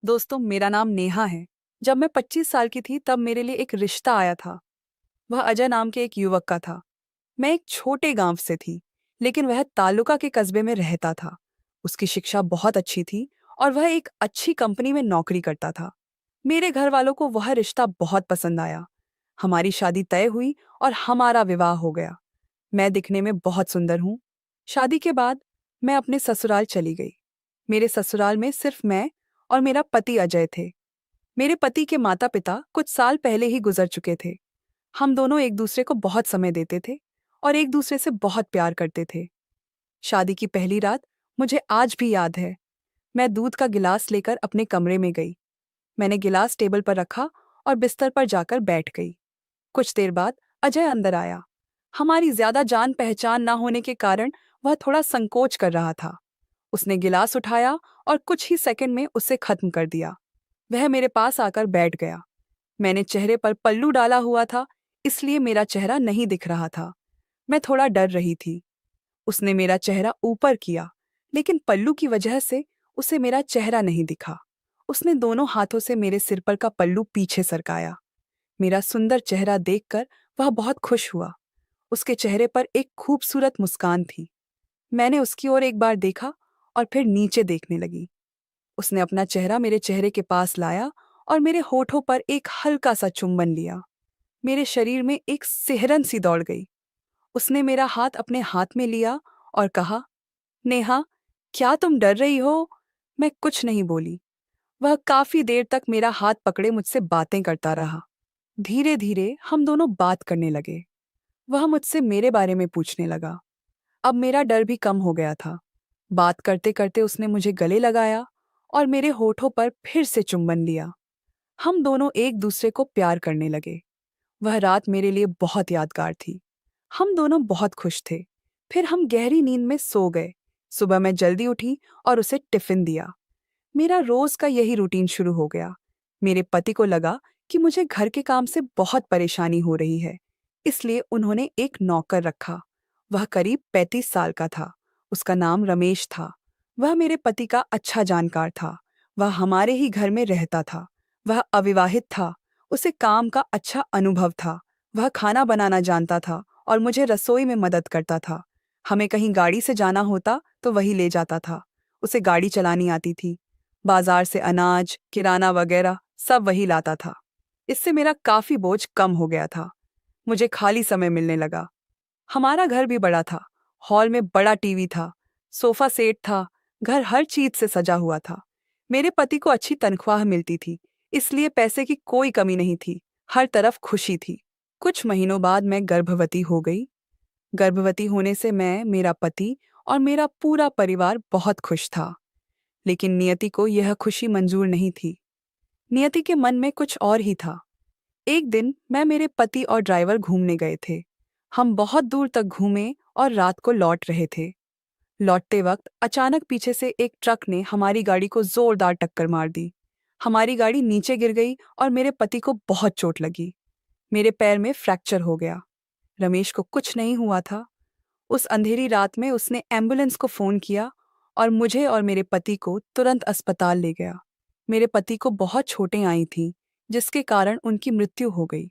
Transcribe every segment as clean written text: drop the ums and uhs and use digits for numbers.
दोस्तों, मेरा नाम नेहा है। जब मैं 25 साल की थी तब मेरे लिए एक रिश्ता आया था। वह अजय नाम के एक युवक का था। मैं एक छोटे गांव से थी, लेकिन वह तालुका के कस्बे में रहता था। उसकी शिक्षा बहुत अच्छी थी और वह एक अच्छी कंपनी में नौकरी करता था। मेरे घर वालों को वह रिश्ता बहुत पसंद आया। हमारी शादी तय हुई और हमारा विवाह हो गया। मैं दिखने में बहुत सुंदर हूँ। शादी के बाद मैं अपने ससुराल चली गई। मेरे ससुराल में सिर्फ मैं और मेरा पति अजय थे। मेरे पति के माता पिता कुछ साल पहले ही गुजर चुके थे। हम दोनों एक दूसरे को बहुत समय देते थे और एक दूसरे से बहुत प्यार करते थे। शादी की पहली रात मुझे आज भी याद है। मैं दूध का गिलास लेकर अपने कमरे में गई। मैंने गिलास टेबल पर रखा और बिस्तर पर जाकर बैठ गई। कुछ देर बाद अजय अंदर आया। हमारी ज्यादा जान पहचान ना होने के कारण वह थोड़ा संकोच कर रहा था। उसने गिलास उठाया और कुछ ही सेकंड में उसे खत्म कर दिया। वह मेरे पास आकर बैठ गया। मैंने चेहरे पर पल्लू डाला हुआ था, इसलिए मेरा चेहरा नहीं दिख रहा था। मैं थोड़ा डर रही थी। उसने मेरा चेहरा ऊपर किया, लेकिन पल्लू की वजह से उसे मेरा चेहरा नहीं दिखा। उसने दोनों हाथों से मेरे सिर पर का पल्लू पीछे सरकाया। मेरा सुंदर चेहरा देखकर वह बहुत खुश हुआ। उसके चेहरे पर एक खूबसूरत मुस्कान थी। मैंने उसकी ओर एक बार देखा और फिर नीचे देखने लगी। उसने अपना चेहरा मेरे चेहरे के पास लाया और मेरे होठों पर एक हल्का सा चुंबन लिया। मेरे शरीर में एक सिहरन सी दौड़ गई। उसने मेरा हाथ अपने हाथ में लिया और कहा, नेहा, क्या तुम डर रही हो? मैं कुछ नहीं बोली। वह काफी देर तक मेरा हाथ पकड़े मुझसे बातें करता रहा। धीरे धीरे हम दोनों बात करने लगे। वह मुझसे मेरे बारे में पूछने लगा। अब मेरा डर भी कम हो गया था। बात करते करते उसने मुझे गले लगाया और मेरे होठों पर फिर से चुंबन लिया। हम दोनों एक दूसरे को प्यार करने लगे। वह रात मेरे लिए बहुत यादगार थी। हम दोनों बहुत खुश थे। फिर हम गहरी नींद में सो गए। सुबह मैं जल्दी उठी और उसे टिफिन दिया। मेरा रोज का यही रूटीन शुरू हो गया। मेरे पति को लगा कि मुझे घर के काम से बहुत परेशानी हो रही है, इसलिए उन्होंने एक नौकर रखा। वह करीब 35 साल का था। उसका नाम रमेश था। वह मेरे पति का अच्छा जानकार था। वह हमारे ही घर में रहता था। वह अविवाहित था। उसे काम का अच्छा अनुभव था। वह खाना बनाना जानता था और मुझे रसोई में मदद करता था। हमें कहीं गाड़ी से जाना होता तो वही ले जाता था। उसे गाड़ी चलानी आती थी। बाजार से अनाज, किराना वगैरह सब वही लाता था। इससे मेरा काफी बोझ कम हो गया था। मुझे खाली समय मिलने लगा। हमारा घर भी बड़ा था। हॉल में बड़ा टीवी था, सोफा सेट था। घर हर चीज से सजा हुआ था। मेरे पति को अच्छी तनख्वाह मिलती थी, इसलिए पैसे की कोई कमी नहीं थी। हर तरफ खुशी थी। कुछ महीनों बाद मैं गर्भवती हो गई। गर्भवती होने से मैं, मेरा पति और मेरा पूरा परिवार बहुत खुश था। लेकिन नियति को यह खुशी मंजूर नहीं थी। नियति के मन में कुछ और ही था। एक दिन मैं, मेरे पति और ड्राइवर घूमने गए थे। हम बहुत दूर तक घूमे और रात को लौट रहे थे। लौटते वक्त अचानक पीछे से एक ट्रक ने हमारी गाड़ी को जोरदार टक्कर मार दी। हमारी गाड़ी नीचे गिर गई और मेरे पति को बहुत चोट लगी। मेरे पैर में फ्रैक्चर हो गया। रमेश को कुछ नहीं हुआ था। उस अंधेरी रात में उसने एम्बुलेंस को फोन किया और मुझे और मेरे पति को तुरंत अस्पताल ले गया। मेरे पति को बहुत चोटें आई थीं, जिसके कारण उनकी मृत्यु हो गई।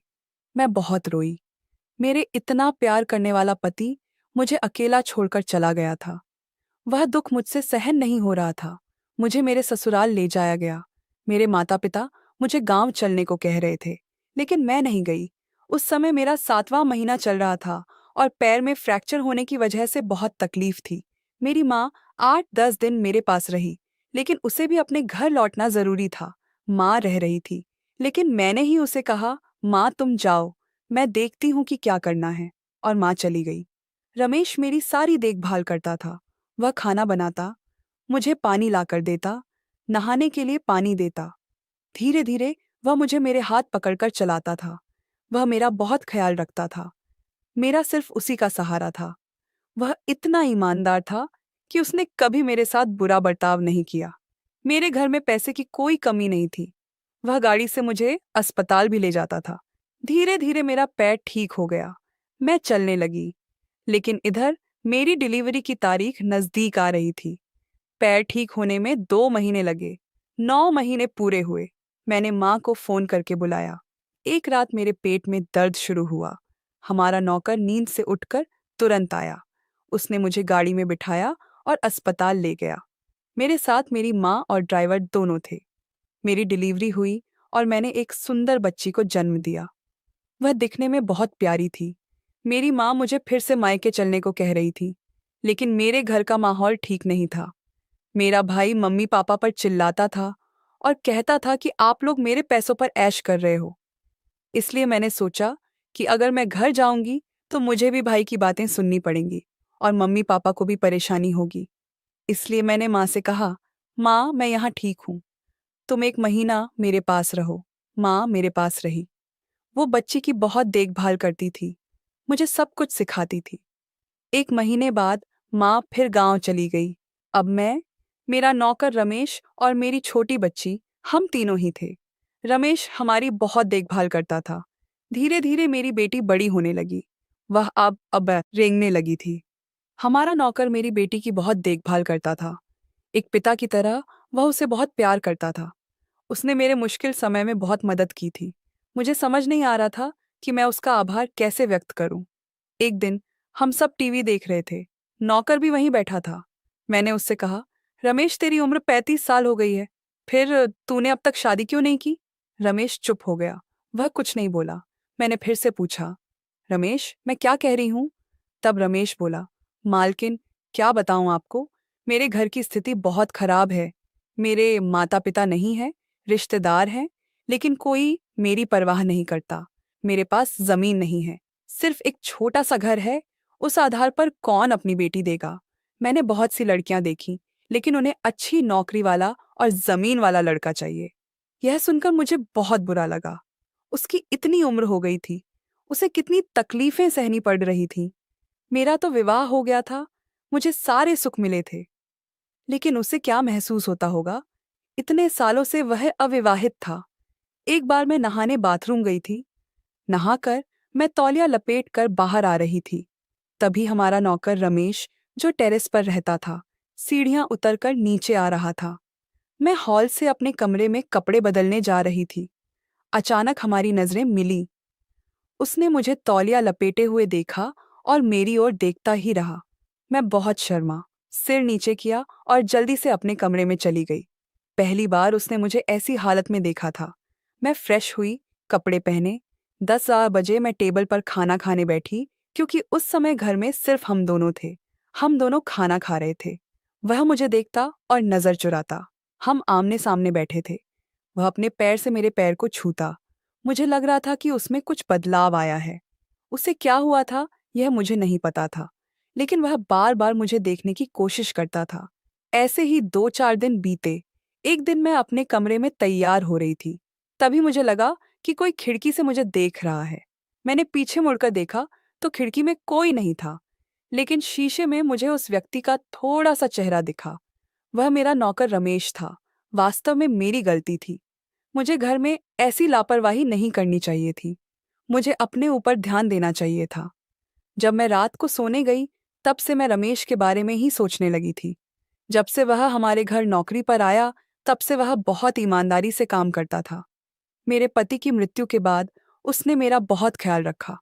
मैं बहुत रोई। मेरे इतना प्यार करने वाला पति मुझे अकेला छोड़कर चला गया था। वह दुख मुझसे सहन नहीं हो रहा था। मुझे मेरे ससुराल ले जाया गया। मेरे माता पिता मुझे गांव चलने को कह रहे थे, लेकिन मैं नहीं गई। उस समय मेरा 7वां महीना चल रहा था और पैर में फ्रैक्चर होने की वजह से बहुत तकलीफ थी। मेरी माँ 8-10 दिन मेरे पास रही, लेकिन उसे भी अपने घर लौटना जरूरी था। माँ रह रही थी, लेकिन मैंने ही उसे कहा, माँ तुम जाओ, मैं देखती हूँ कि क्या करना है। और माँ चली गई। रमेश मेरी सारी देखभाल करता था। वह खाना बनाता, मुझे पानी लाकर देता, नहाने के लिए पानी देता। धीरे धीरे वह मुझे मेरे हाथ पकड़कर चलाता था। वह मेरा बहुत ख्याल रखता था। मेरा सिर्फ उसी का सहारा था। वह इतना ईमानदार था कि उसने कभी मेरे साथ बुरा बर्ताव नहीं किया। मेरे घर में पैसे की कोई कमी नहीं थी। वह गाड़ी से मुझे अस्पताल भी ले जाता था। धीरे धीरे मेरा पैर ठीक हो गया। मैं चलने लगी। लेकिन इधर मेरी डिलीवरी की तारीख नजदीक आ रही थी। पैर ठीक होने में 2 महीने लगे। 9 महीने पूरे हुए। मैंने माँ को फोन करके बुलाया। एक रात मेरे पेट में दर्द शुरू हुआ। हमारा नौकर नींद से उठकर तुरंत आया। उसने मुझे गाड़ी में बिठाया और अस्पताल ले गया। मेरे साथ मेरी माँ और ड्राइवर दोनों थे। मेरी डिलीवरी हुई और मैंने एक सुंदर बच्ची को जन्म दिया। वह दिखने में बहुत प्यारी थी। मेरी माँ मुझे फिर से मायके चलने को कह रही थी, लेकिन मेरे घर का माहौल ठीक नहीं था। मेरा भाई मम्मी पापा पर चिल्लाता था और कहता था कि आप लोग मेरे पैसों पर ऐश कर रहे हो। इसलिए मैंने सोचा कि अगर मैं घर जाऊंगी तो मुझे भी भाई की बातें सुननी पड़ेंगी और मम्मी पापा को भी परेशानी होगी। इसलिए मैंने माँ से कहा, माँ मैं यहाँ ठीक हूँ, तुम 1 महीना मेरे पास रहो। माँ मेरे पास रही। वो बच्ची की बहुत देखभाल करती थी, मुझे सब कुछ सिखाती थी। 1 महीने बाद माँ फिर गांव चली गई। अब मैं, मेरा नौकर रमेश और मेरी छोटी बच्ची, हम तीनों ही थे। रमेश हमारी बहुत देखभाल करता था। धीरे धीरे मेरी बेटी बड़ी होने लगी। वह अब रेंगने लगी थी। हमारा नौकर मेरी बेटी की बहुत देखभाल करता था। एक पिता की तरह वह उसे बहुत प्यार करता था। उसने मेरे मुश्किल समय में बहुत मदद की थी। मुझे समझ नहीं आ रहा था कि मैं उसका आभार कैसे व्यक्त करूं। एक दिन हम सब टीवी देख रहे थे। नौकर भी वहीं बैठा था। मैंने उससे कहा, रमेश तेरी उम्र 35 साल हो गई है, फिर तूने अब तक शादी क्यों नहीं की? रमेश चुप हो गया। वह कुछ नहीं बोला। मैंने फिर से पूछा, रमेश मैं क्या कह रही हूँ? तब रमेश बोला, मालकिन क्या बताऊं आपको, मेरे घर की स्थिति बहुत खराब है। मेरे माता पिता नहीं हैं, रिश्तेदार हैं, लेकिन कोई मेरी परवाह नहीं करता। मेरे पास जमीन नहीं है, सिर्फ एक छोटा सा घर है। उस आधार पर कौन अपनी बेटी देगा? मैंने बहुत सी लड़कियां देखी, लेकिन उन्हें अच्छी नौकरी वाला और जमीन वाला लड़का चाहिए। यह सुनकर मुझे बहुत बुरा लगा। उसकी इतनी उम्र हो गई थी, उसे कितनी तकलीफें सहनी पड़ रही थीं। मेरा तो विवाह हो गया था, मुझे सारे सुख मिले थे, लेकिन उसे क्या महसूस होता होगा? इतने सालों से वह अविवाहित था। एक बार मैं नहाने बाथरूम गई थी। नहाकर मैं तौलिया लपेट कर बाहर आ रही थी। तभी हमारा नौकर रमेश, जो टेरेस पर रहता था, सीढ़ियां उतरकर नीचे आ रहा था। मैं हॉल से अपने कमरे में कपड़े बदलने जा रही थी। अचानक हमारी नजरें मिली। उसने मुझे तौलिया लपेटे हुए देखा और मेरी ओर देखता ही रहा। मैं बहुत शर्मा, सिर नीचे किया और जल्दी से अपने कमरे में चली गई। पहली बार उसने मुझे ऐसी हालत में देखा था। मैं फ्रेश हुई, कपड़े पहने। 10 बजे मैं टेबल पर खाना खाने बैठी, क्योंकि उस समय घर में सिर्फ हम दोनों थे। हम दोनों खाना खा रहे थे। वह मुझे देखता और नजर चुराता। हम आमने सामने बैठे थे। वह अपने पैर से मेरे पैर को छूता। मुझे लग रहा था कि उसमें कुछ बदलाव आया है। उसे क्या हुआ था यह मुझे नहीं पता था, लेकिन वह बार बार मुझे देखने की कोशिश करता था। ऐसे ही 2-4 दिन बीते। एक दिन मैं अपने कमरे में तैयार हो रही थी। तभी मुझे लगा कि कोई खिड़की से मुझे देख रहा है। मैंने पीछे मुड़कर देखा तो खिड़की में कोई नहीं था, लेकिन शीशे में मुझे उस व्यक्ति का थोड़ा सा चेहरा दिखा। वह मेरा नौकर रमेश था। वास्तव में मेरी गलती थी। मुझे घर में ऐसी लापरवाही नहीं करनी चाहिए थी। मुझे अपने ऊपर ध्यान देना चाहिए था। जब मैं रात को सोने गई, तब से मैं रमेश के बारे में ही सोचने लगी थी। जब से वह हमारे घर नौकरी पर आया, तब से वह बहुत ईमानदारी से काम करता था। मेरे पति की मृत्यु के बाद उसने मेरा बहुत ख्याल रखा।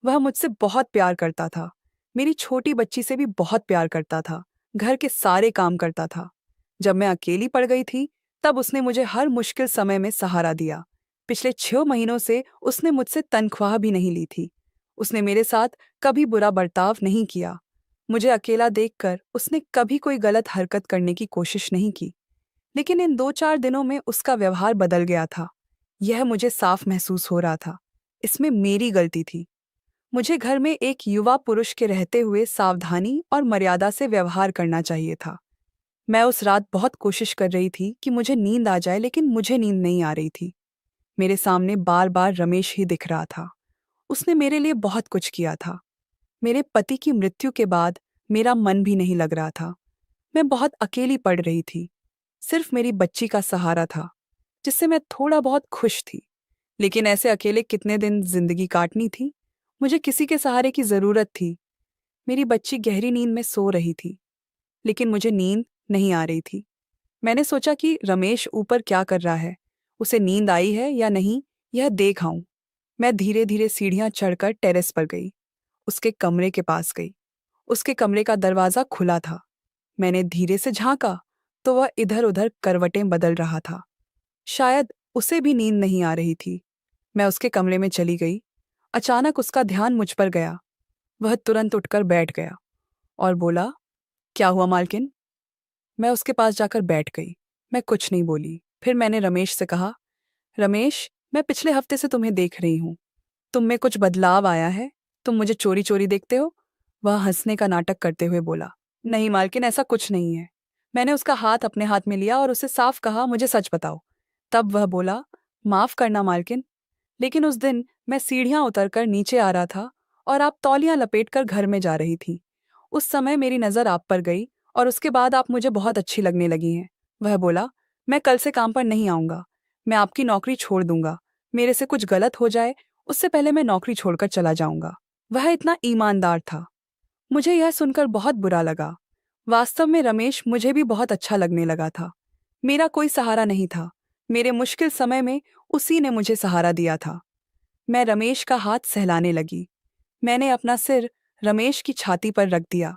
वह मुझसे बहुत प्यार करता था। मेरी छोटी बच्ची से भी बहुत प्यार करता था। घर के सारे काम करता था। जब मैं अकेली पड़ गई थी, तब उसने मुझे हर मुश्किल समय में सहारा दिया। पिछले 6 महीनों से उसने मुझसे तनख्वाह भी नहीं ली थी। उसने मेरे साथ कभी बुरा बर्ताव नहीं किया। मुझे अकेला देखकर उसने कभी कोई गलत हरकत करने की कोशिश नहीं की। लेकिन इन 2-4 दिनों में उसका व्यवहार बदल गया था। यह मुझे साफ महसूस हो रहा था। इसमें मेरी गलती थी। मुझे घर में एक युवा पुरुष के रहते हुए सावधानी और मर्यादा से व्यवहार करना चाहिए था। मैं उस रात बहुत कोशिश कर रही थी कि मुझे नींद आ जाए, लेकिन मुझे नींद नहीं आ रही थी। मेरे सामने बार बार रमेश ही दिख रहा था। उसने मेरे लिए बहुत कुछ किया था। मेरे पति की मृत्यु के बाद मेरा मन भी नहीं लग रहा था। मैं बहुत अकेली पड़ रही थी। सिर्फ मेरी बच्ची का सहारा था, जिससे मैं थोड़ा बहुत खुश थी। लेकिन ऐसे अकेले कितने दिन जिंदगी काटनी थी? मुझे किसी के सहारे की जरूरत थी। मेरी बच्ची गहरी नींद में सो रही थी, लेकिन मुझे नींद नहीं आ रही थी। मैंने सोचा कि रमेश ऊपर क्या कर रहा है, उसे नींद आई है या नहीं, यह देख आऊं। मैं धीरे धीरे सीढ़ियां चढ़कर टेरेस पर गई, उसके कमरे के पास गई। उसके कमरे का दरवाजा खुला था। मैंने धीरे से झांका तो वह इधर उधर करवटें बदल रहा था। शायद उसे भी नींद नहीं आ रही थी। मैं उसके कमरे में चली गई। अचानक उसका ध्यान मुझ पर गया। वह तुरंत उठकर बैठ गया और बोला, क्या हुआ मालकिन? मैं उसके पास जाकर बैठ गई। मैं कुछ नहीं बोली। फिर मैंने रमेश से कहा, रमेश, मैं पिछले हफ्ते से तुम्हें देख रही हूँ। तुम में कुछ बदलाव आया है? तुम मुझे चोरी चोरी देखते हो? वह हंसने का नाटक करते हुए बोला, नहीं मालकिन, ऐसा कुछ नहीं है। मैंने उसका हाथ अपने हाथ में लिया और उसे साफ कहा, मुझे सच बताओ। तब वह बोला, माफ करना मालकिन, लेकिन उस दिन मैं सीढ़ियां उतरकर नीचे आ रहा था और आप तौलियां लपेटकर घर में जा रही थी। उस समय मेरी नज़र आप पर गई और उसके बाद आप मुझे बहुत अच्छी लगने लगी हैं। वह बोला, मैं कल से काम पर नहीं आऊँगा। मैं आपकी नौकरी छोड़ दूंगा। मेरे से कुछ गलत हो जाए उससे पहले मैं नौकरी छोड़कर चला जाऊंगा। वह इतना ईमानदार था। मुझे यह सुनकर बहुत बुरा लगा। वास्तव में रमेश मुझे भी बहुत अच्छा लगने लगा था। मेरा कोई सहारा नहीं था। मेरे मुश्किल समय में उसी ने मुझे सहारा दिया था। मैं रमेश का हाथ सहलाने लगी। मैंने अपना सिर रमेश की छाती पर रख दिया।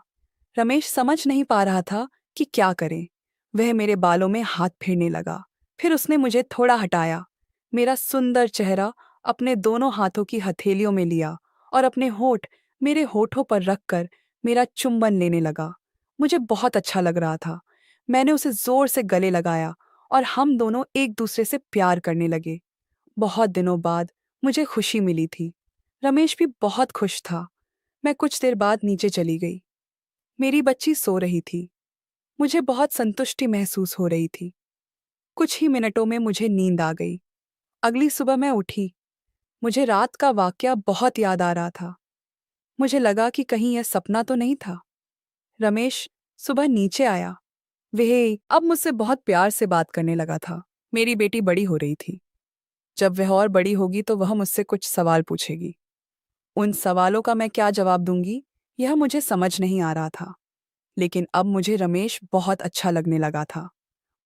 रमेश समझ नहीं पा रहा था कि क्या करे। वह मेरे बालों में हाथ फेरने लगा। फिर उसने मुझे थोड़ा हटाया, मेरा सुंदर चेहरा अपने दोनों हाथों की हथेलियों में लिया और अपने होठ मेरे होठों पर रखकर मेरा चुंबन लेने लगा। मुझे बहुत अच्छा लग रहा था। मैंने उसे जोर से गले लगाया और हम दोनों एक दूसरे से प्यार करने लगे। बहुत दिनों बाद मुझे खुशी मिली थी। रमेश भी बहुत खुश था। मैं कुछ देर बाद नीचे चली गई। मेरी बच्ची सो रही थी। मुझे बहुत संतुष्टि महसूस हो रही थी। कुछ ही मिनटों में मुझे नींद आ गई। अगली सुबह मैं उठी। मुझे रात का वाकया बहुत याद आ रहा था। मुझे लगा कि कहीं यह सपना तो नहीं था। रमेश सुबह नीचे आया। वह अब मुझसे बहुत प्यार से बात करने लगा था। मेरी बेटी बड़ी हो रही थी। जब वह और बड़ी होगी तो वह मुझसे कुछ सवाल पूछेगी। उन सवालों का मैं क्या जवाब दूंगी, यह मुझे समझ नहीं आ रहा था। लेकिन अब मुझे रमेश बहुत अच्छा लगने लगा था।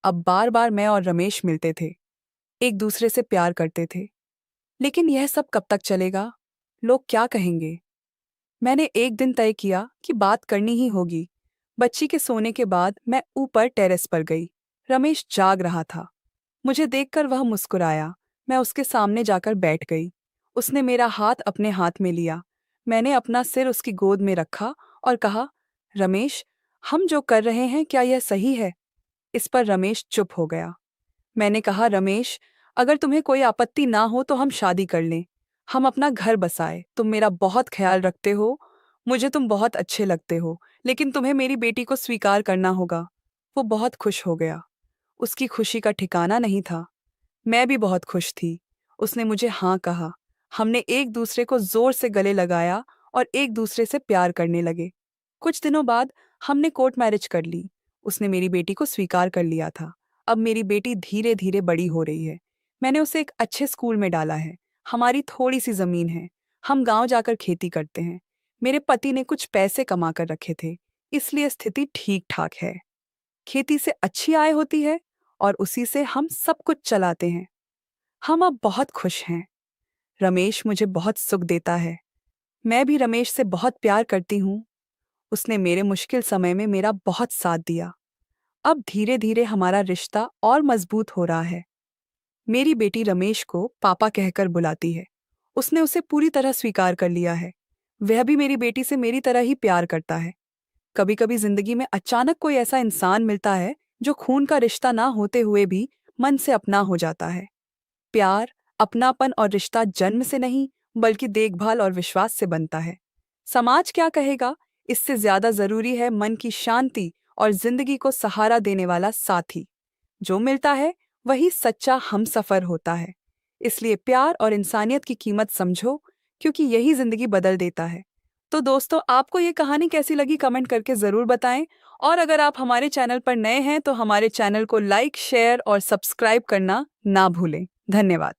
अब बार बार मैं और रमेश मिलते थे, एक दूसरे से प्यार करते थे। लेकिन यह सब कब तक चलेगा? लोग क्या कहेंगे? मैंने एक दिन तय किया कि बात करनी ही होगी। बच्ची के सोने के बाद मैं ऊपर टेरेस पर गई। रमेश जाग रहा था। मुझे देखकर वह मुस्कुराया। मैं उसके सामने जाकर बैठ गई। उसने मेरा हाथ अपने हाथ में लिया। मैंने अपना सिर उसकी गोद में रखा और कहा, रमेश, हम जो कर रहे हैं क्या यह सही है? इस पर रमेश चुप हो गया। मैंने कहा, रमेश, अगर तुम्हें कोई आपत्ति ना हो तो हम शादी कर लें। हम अपना घर बसाए। तुम मेरा बहुत ख्याल रखते हो। मुझे तुम बहुत अच्छे लगते हो। लेकिन तुम्हें मेरी बेटी को स्वीकार करना होगा। वो बहुत खुश हो गया। उसकी खुशी का ठिकाना नहीं था। मैं भी बहुत खुश थी। उसने मुझे हाँ कहा। हमने एक दूसरे को जोर से गले लगाया और एक दूसरे से प्यार करने लगे। कुछ दिनों बाद हमने कोर्ट मैरिज कर ली। उसने मेरी बेटी को स्वीकार कर लिया था। अब मेरी बेटी धीरे धीरे बड़ी हो रही है। मैंने उसे एक अच्छे स्कूल में डाला है। हमारी थोड़ी सी जमीन है। हम गांव जाकर खेती करते हैं। मेरे पति ने कुछ पैसे कमा कर रखे थे, इसलिए स्थिति ठीक ठाक है। खेती से अच्छी आय होती है और उसी से हम सब कुछ चलाते हैं। हम अब बहुत खुश हैं। रमेश मुझे बहुत सुख देता है। मैं भी रमेश से बहुत प्यार करती हूँ। उसने मेरे मुश्किल समय में मेरा बहुत साथ दिया। अब धीरे धीरे हमारा रिश्ता और मजबूत हो रहा है। मेरी बेटी रमेश को पापा कहकर बुलाती है। उसने उसे पूरी तरह स्वीकार कर लिया है। वह भी मेरी बेटी से मेरी तरह ही प्यार करता है। कभी कभी जिंदगी में अचानक कोई ऐसा इंसान मिलता है जो खून का रिश्ता ना होते हुए भी मन से अपना हो जाता है। प्यार, अपनापन और रिश्ता जन्म से नहीं बल्कि देखभाल और विश्वास से बनता है। समाज क्या कहेगा, इससे ज्यादा जरूरी है मन की शांति और जिंदगी को सहारा देने वाला साथी। जो मिलता है वही सच्चा हमसफर होता है। इसलिए प्यार और इंसानियत की कीमत समझो, क्योंकि यही जिंदगी बदल देता है। तो दोस्तों, आपको ये कहानी कैसी लगी कमेंट करके ज़रूर बताएं। और अगर आप हमारे चैनल पर नए हैं तो हमारे चैनल को लाइक, शेयर और सब्सक्राइब करना ना भूलें। धन्यवाद।